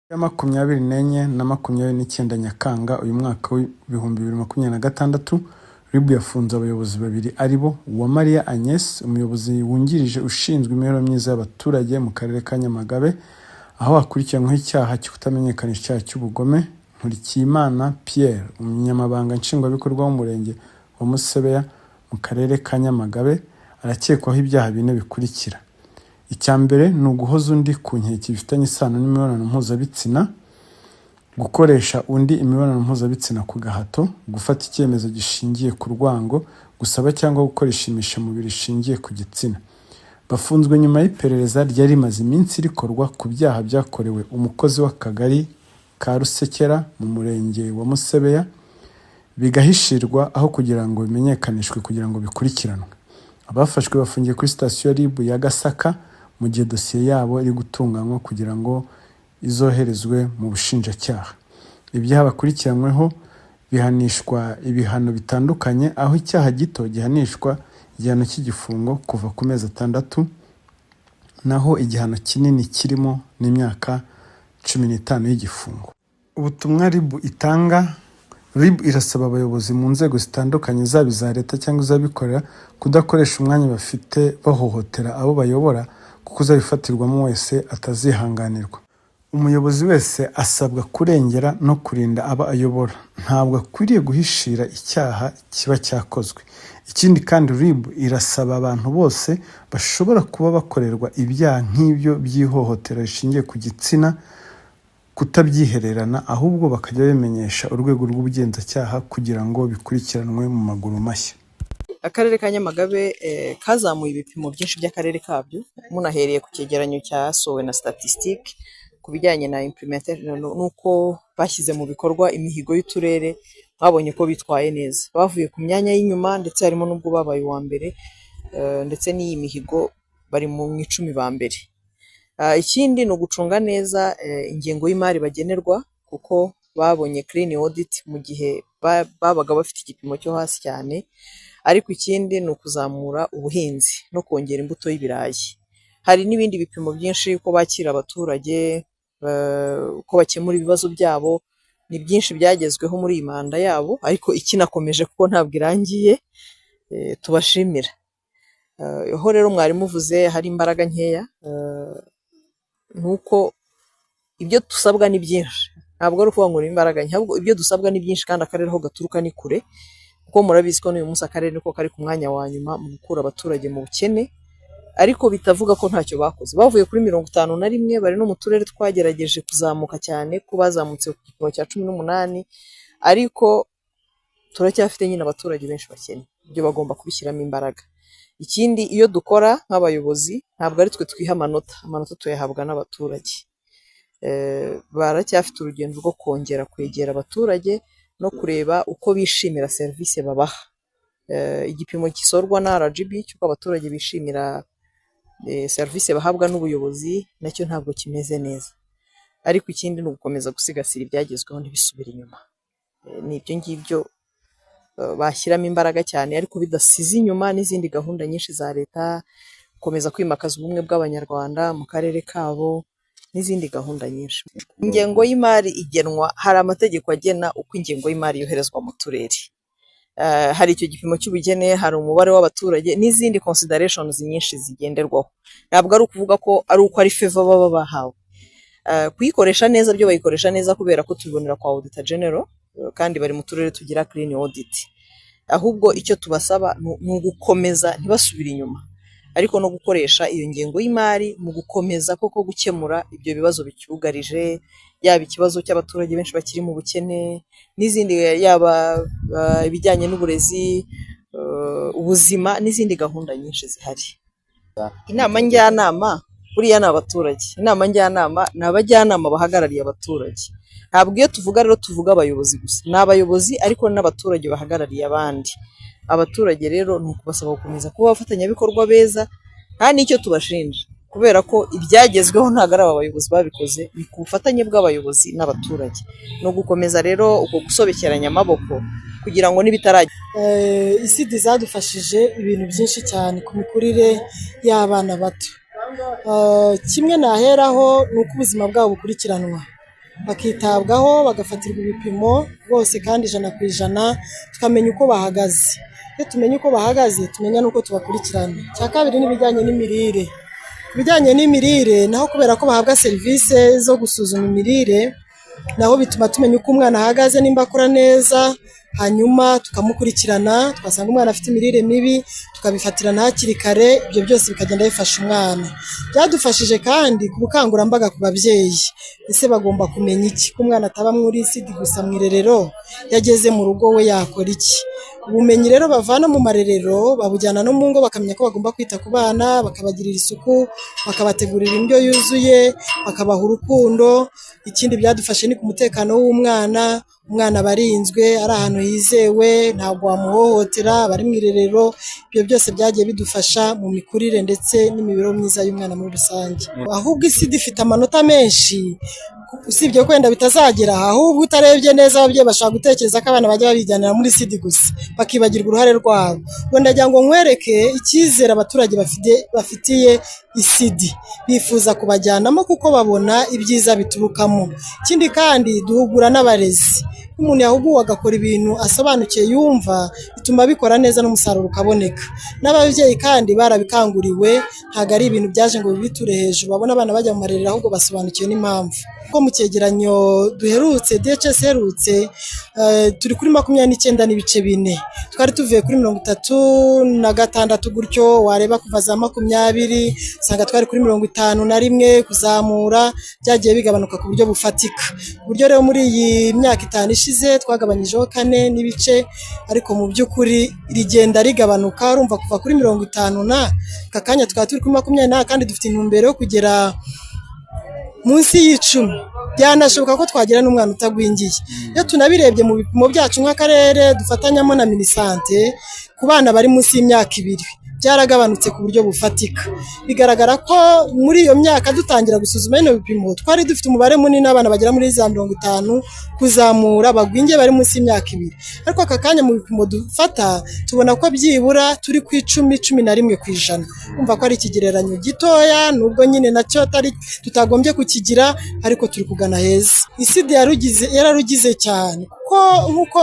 Ya 24 na 29 Nyakanga uyu mwaka w'ibihumbi 2026, RIB yafunze abayobozi babiri aribo Uwamariya Agnes, umuyobozi wungirije ushinzwe imibereho myiza y'abaturage mu karere ka Nyamagabe, aho akurikiranyweho icyaha cyo kutamenyekanisha icyaha cy'ubugome. Nkurikiyimana Pierre, umunyamabanga nshingwabikorwa w'umurenge wa Musebeya mu karere ka Nyamagabe, arakekwaho ibyaha bine bikurikira. Icya mbere ni uguhoza undi ku nkeke bifitanye isano n'imibonano mpuzabitsina, gukoresha undi imibonano mpuzabitsina ku gahato, gufata icyemezo gishingiye ku rwango, gusaba cyangwa gukoresha imishamubiri ishingiye ku gitsina. Bafunzwe nyuma y'iperereza ryari rimaze iminsi rikorwa ku byaha byakorewe umukozi w'akagari ka Rusekera mu murenge wa Musebeya, bigahishirwa aho kugira ngo bimenyekanishwe kugira ngo bikurikiranwe. Abafashwe bafungiye kuri sitasiyo RIB ya Gasaka mu gihe dosiye yabo iri gutunganywa kugira ngo izoherezwe mu bushinjacyaha. Ibyaha bakurikiranyweho bihanishwa ibihano bitandukanye, aho icyaha gito gihanishwa igihano cy'igifungo kuva ku mezi 6, naho igihano kinini kirimo n'imyaka 15 y'igifungo. Ubutumwa RIB itanga: RIB irasaba abayobozi mu nzego zitandukanye zaba iza leta cyangwa iz'abikorera kudakoresha umwanya bafite bahohotera abo bayobora, kuko uzabifatirwamo wese atazihanganirwa. Umuyobozi wese asabwa kurengera no kurinda aba ayobora, ntabwo akwiriye guhishira icyaha kiba cyakozwe. Ikindi kandi RIB irasaba abantu bose bashobora kuba bakorerwa ibyaha nk'ibyo by'ihohotera rishingiye ku gitsina kutabyihererana, ahubwo bakajya bimenyesha urwego rw'ubugenzacyaha kugira ngo bikurikiranwe mu maguru mashya. Akarere ka Nyamagabe kazamuye ibipimo byinshi by'akarere kabyo, munahereye ku cyegeranyo cyasohowe na statistique ku bijyanye na implementation nuko bashyize mu bikorwa imihigo y'uturere. Babonye ko bitwaye neza, bavuye ku myanya y'inyuma ndetse harimo n'ubwo babaye uwa mbere, ndetse n'iyi mihigo bari mu 10 ba mbere. Ikindi ni ugucunga neza ingengo y'imari bagenerwa, kuko babonye clean audit mu gihe babaga bafite igipimo cyo hasi cyane. Ariko ikindi ni ukuzamura ubuhinzi no kongera imbuto y'ibirayi. Hari n'ibindi bipimo byinshi, ko bakira abaturage, ko bakemura ibibazo byabo. Ni byinshi byagezweho muri iyi manda yabo, ariko ikinakomeje kuko ntabwo irangiye. Tubashimira. Aho rero mwari muvuze hari imbaraga nkeya, nuko ibyo dusabwa ni byinshi, ntabwo ari ukuvuga ngo ni imbaraga nke, ahubwo ibyo dusabwa ni byinshi kandi akarere ho gaturuka ni kure, kuko murabizi ko n'uyu munsi akarere niko kari ku mwanya wa nyuma mu gukura abaturage mu bukene. Ariko bitavuga ko ntacyo bakoze. Bavuye kuri 51, bari no mu turere twagerageje kuzamuka cyane, ko bazamutse ku gipimo cya 18, ariko turacyafite nyine abaturage benshi bakene. Ibyo bagomba kubishyiramo imbaraga. Ikindi, iyo dukora nk'abayobozi ntabwo ari twe twiha amanota tuyahabwa n'abaturage. Baracyafite urugendo rwo kongera kwegera abaturage no kureba uko bishimira serivisi babaha. Igipimo gisorwa na RGB cy'uko abaturage bishimira serivisi bahabwa n'ubuyobozi nacyo ntabwo kimeze neza. Ariko ikindi ni ugukomeza gusigasira ibyagezweho ntibisubire inyuma. Ni ibyo ngibyo bashyiramo imbaraga cyane, ariko bidasize inyuma n'izindi gahunda nyinshi za leta, gukomeza kwimakaza ubumwe bw'abanyarwanda mu karere kabo n'izindi gahunda nyinshi. Ingengo y'imari igenwa, hari amategeko agena uko ingengo y'imari yoherezwa mu turere. Hari icyo gipimo cy'ubugene, hari umubare w'abaturage n'izindi considerations nyinshi zigenderwaho. Ntabwo ari ukuvuga ko ari uko ari favor baba bahawe. Kuyikoresha neza byo bayikoresha neza kubera ko tubibonera kwa Auditor General, kandi bari mu turere tugira clean audit. Ahubwo icyo tubasaba ni ugukomeza ntibasubire inyuma, ariko no gukoresha iyo ngengo y'imari mu gukomeza koko gukemura ibyo bibazo bicyugarije, yaba ikibazo cy'abaturage benshi bakiri mu bukene n'izindi, yaba ibijyanye n'uburezi, ubuzima n'izindi gahunda nyinshi zihari. Inama njyanama buriya ni abaturage. Inama njyanama ni abajyanama bahagarariye abaturage. Ntabwo iyo tuvuga rero tuvuga abayobozi gusa, ni abayobozi ariko n'abaturage bahagarariye abandi. Abaturage rero ni ukubasaba gukomeza kuba abafatanyabikorwa beza, nta n'icyo tubashinja, kubera ko ibyagezweho ntabwo ari aba bayobozi babikoze, ni ku bufatanye bw'abayobozi n'abaturage. No gukomeza rero uko gusobekeranya amaboko kugira ngo nibitarajya. Isidi zadufashije ibintu byinshi cyane ku mikurire y'abana bato. Kimwe naheraho ni uko ubuzima bwabo bukurikiranwa. bakitabwaho bagafatirwa ibipimo bose kandi 100%, tukamenya uko bahagaze. Iyo tumenya uko bahagaze tumenya nuko tubakurikirana. Cya kabiri n'ibijyanye n'imirire. Ibijyanye n'imirire naho kubera ko bahabwa serivisi zo gusuzuma imirire, naho bituma tumenya uko umwana ahagaze nimba akura neza, hanyuma tukamukurikirana, twasanga umwana afite imirire mibi tukabifatirana hakiri kare, ibyo byose bikagenda bifasha umwana. Byadufashije kandi ku bukangurambaga ku babyeyi, ese bagomba kumenya iki, ko umwana ataba muri sidi gusa mu irerero, yageze mu rugo we yakora iki. Ubumenyi rero bavana mu marerero babujyana no mu ngo, bakamenya ko bagomba kwita ku bana, bakabagirira isuku, bakabategurira indyo yuzuye, bakabaha urukundo. Ikindi byadufashe ni ku mutekano w'umwana, umwana barinzwe ari ahantu yizewe, ntabwo wamuhohotera, bari mu irerero. Ibyo byose byagiye bidufasha mu mikurire ndetse n'imibereho myiza y'umwana muri rusange. Ahubwo isidi ifite amanota menshi, usibye kwenda bitazagera, ahubwo utarebye neza ababyeyi bashaka gutekereza ko abana bajya babijyanira muri sidi gusa, bakibagirwa uruhare rwabo. Ngo ndagira ngo nkwereke icyizere abaturage bafitiye isidi, bifuza kubajyanamo kuko babona ibyiza biturukamo. Ikindi kandi duhugura n'abarezi, umuntu yahuguwe agakora ibintu asobanukiye yumva, bituma bikora neza n'umusaruro ukaboneka. N'ababyeyi kandi barabikanguriwe, ntabwo ari ibintu byaje ngo bibiture hejuru, babona abana bajya mu marerero ahubwo basobanukiwe n'impamvu. Ko mu cyegeranyo duherutse DHS herutse, turi kuri 29.4, twari tuvuye kuri 36 gutyo, wareba kuva za 20 usanga twari kuri 51 kuzamura, byagiye bigabanuka ku buryo bufatika. Uburyo rero muri iyi myaka 5 ishize twagabanyijeho 4 n'ibice, ariko mu by'ukuri rigenda rigabanuka. Urumva kuva kuri 50 na kakanya twari turi kuri 20 kandi dufite intumbero yo kugera munsi y'10. Byanashoboka ko twagira n'umwana utagwingiye. Iyo tunabirebye mu bipimo byacu nk'akarere dufatanyamo na Minisante, ku bana bari munsi y'imyaka 2 byaragabanutse ku buryo bufatika. Bigaragara ko muri iyo myaka dutangira gusuzuma ino bipimo, twari dufite umubare munini abana bagera muri za 50 kuzamura bagwingiye bari munsi y'imyaka 2. Ariko aka kanya mu bipimo dufata tubona ko byibura turi ku 11%. Umva ko ari ikigereranyo gitoya, nubwo nyine nacyo tutagombye kukigira, ariko turi kugana heza. Isidi yararugize cyane kuko nkuko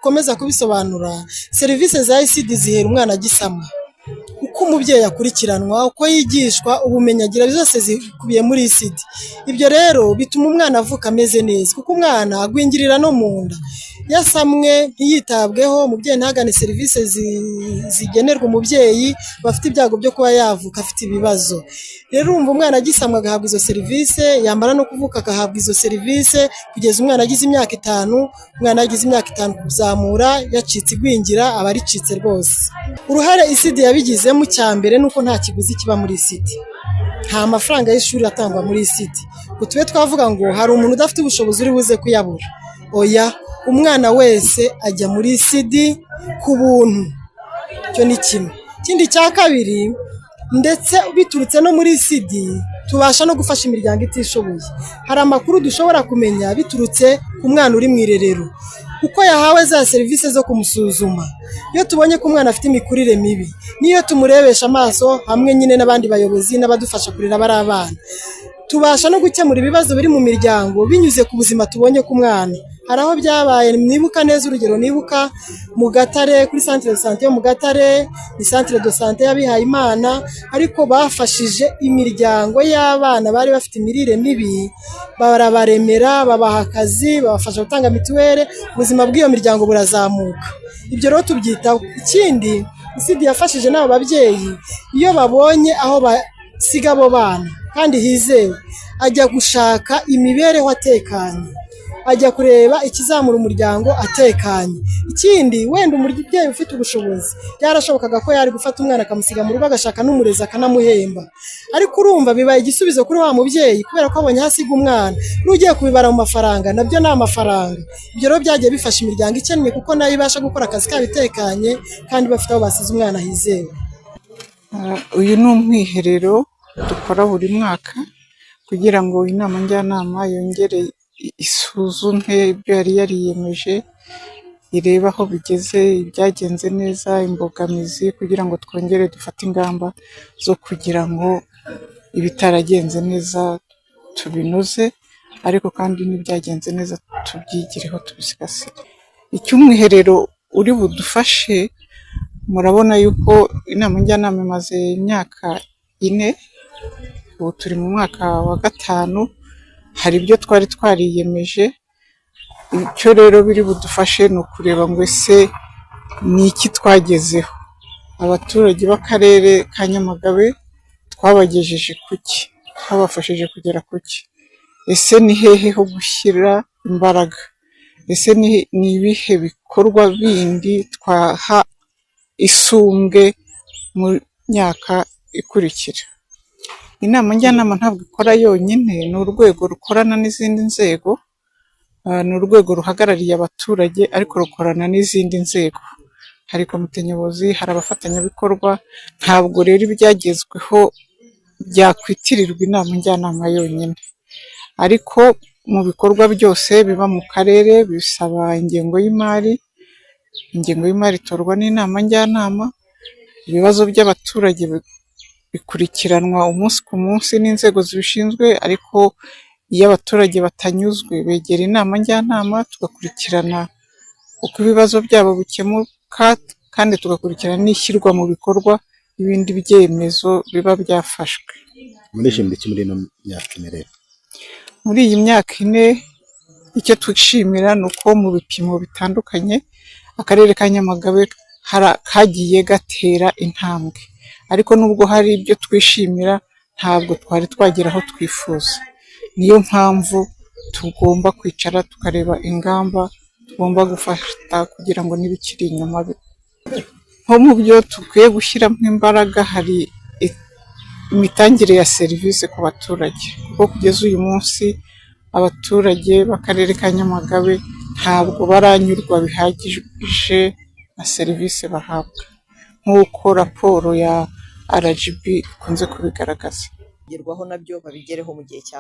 komeza kubisobanura, serivisi za isidi zihera umwana agisama. Uko umubyeyi akurikiranwa, uko yigishwa, ubumenyi agira, byose zikubiye muri isidi. Ibyo rero bituma umwana avuka ameze neza, kuko umwana agwingirira no mu nda. Yasamwe ntiyitabweho, umubyeyi ntagane serivisi zigenerwa umubyeyi, bafite ibyago byo kuba yavuka afite ibibazo. Rero urumva umwana agisamwa agahabwa izo serivisi, yambara no kuvuka agahabwa izo serivisi, kugeza umwana agize imyaka 5. Umwana agize imyaka 5 kuzamura yacitse igwingira, aba aricitse rwose. Uruhare isidi yabigizemo cyambere nuko nta kiguzi kiba muri isidi, nta mafaranga y'ishuri atangwa muri isidi. Tube twavuga ngo hari umuntu udafite ubushobozi uri buze kuyabura. Oya, umwana wese ajya muri isidi ku buntu. Cyo ni kimwe. Ikindi cya kabiri, ndetse biturutse no muri isidi tubasha no gufasha imiryango itishoboye. Hari amakuru dushobora kumenya biturutse ku mwana uri mu irerero, kuko yahawe za serivisi zo kumusuzuma. Iyo tubonye ko umwana afite imikurire mibi, niyo tumurebesha amaso hamwe nyine n'abandi bayobozi n'abadufasha kurera bari abana, tubasha no gukemura ibibazo biri mu miryango binyuze ku buzima tubonye ku mwana. Hari aho byabaye, nibuka neza urugero, nibuka mu Gatare kuri centre de santé yo mu Gatare, ni centre de santé y'abihaye Imana, ariko bafashije imiryango y'abana bari bafite imirire mibi, barabaremera, babaha akazi, babafasha gutanga mituwele, ubuzima bw'iyo miryango burazamuka. Ibyo rero tubyitaho. Ikindi isidi yafashije n'abo babyeyi, iyo babonye aho basiga abo bana kandi hizewe, ajya gushaka imibereho atekanye, ajya kureba ikizamura umuryango atekanye. Ikindi, wenda umubyeyi ufite ubushobozi byarashobokaga ko yari gufata umwana akamusiga mu rugo, agashaka n'umurezi akanamuhemba, ariko urumva bibaye igisubizo kuri wa mubyeyi kubera ko abonye hasiga umwana. N'ugiye kubibara mu mafaranga, nabyo ni amafaranga. Ibyo rero byagiye bifasha imiryango ikennye, kuko nayo ibasha gukora akazi kabo itekanye kandi bafite aho basize umwana hizewe. Uyu ni umwiherero dukora buri mwaka kugira ngo inama njyanama yongere isuzume ibyo yari yariyemeje, ireba aho bigeze, ibyagenze neza, imbogamizi, kugira ngo twongere dufate ingamba zo kugira ngo ibitaragenze neza tubinoze. ariko kandi n'ibyagenze neza tubyigireho tubisigasire. Icy'umwiherero uri budufashe, murabona yuko inama njyanama imaze imyaka 4, ubu turi mu mwaka wa 5, hari ibyo twari twariyemeje. Icyo rero biri budufashe ni ukureba ngo ese ni iki twagezeho. Abaturage b'akarere ka Nyamagabe twabagejeje kuki, twabafashije kugera kuki, ese ni hehe ho gushyira imbaraga, ese ni ibihe bikorwa bindi twaha isumbwe mu myaka ikurikira. Inama njyanama ntabwo ikora yonyine, ni urwego rukorana n'izindi nzego, ni urwego ruhagarariye abaturage ariko rukorana n'izindi nzego. Hari komite nyobozi, hari abafatanyabikorwa, ntabwo rero ibyagezweho byakwitirirwa inama njyanama yonyine. Ariko mu bikorwa byose biba mu karere bisaba ingengo y'imari. Ingengo y'imari itorwa n'inama njyanama. Ibibazo by'abaturage bikurikiranwa umunsi ku munsi n'inzego zibishinzwe, ariko iyo abaturage batanyuzwe begera inama njyanama, tugakurikirana uko ibibazo byabo bikemuka, kandi tugakurikirana n'ishyirwa mu bikorwa ibindi byemezo biba byafashwe. Murishimira iki muri ino myaka 4 rero? Muri iyi myaka 4 icyo twishimira ni uko mu bipimo bitandukanye akarere ka Nyamagabe kagiye gatera intambwe, ariko nubwo hari ibyo twishimira ntabwo twari twagera aho twifuza. Niyo mpamvu tugomba kwicara tukareba ingamba tugomba gufata kugira ngo n'ibikiri inyuma. Nko mu byo tukwiye gushyiramo imbaraga hari imitangire ya serivisi ku baturage, kuko kugeza uyu munsi abaturage b'akarere ka Nyamagabe ntabwo baranyurwa bihagije na serivisi bahabwa, nk'uko raporo ya RGB ikunze kubigaragaza. Gerwaho nabyo babigereho mu gihe cya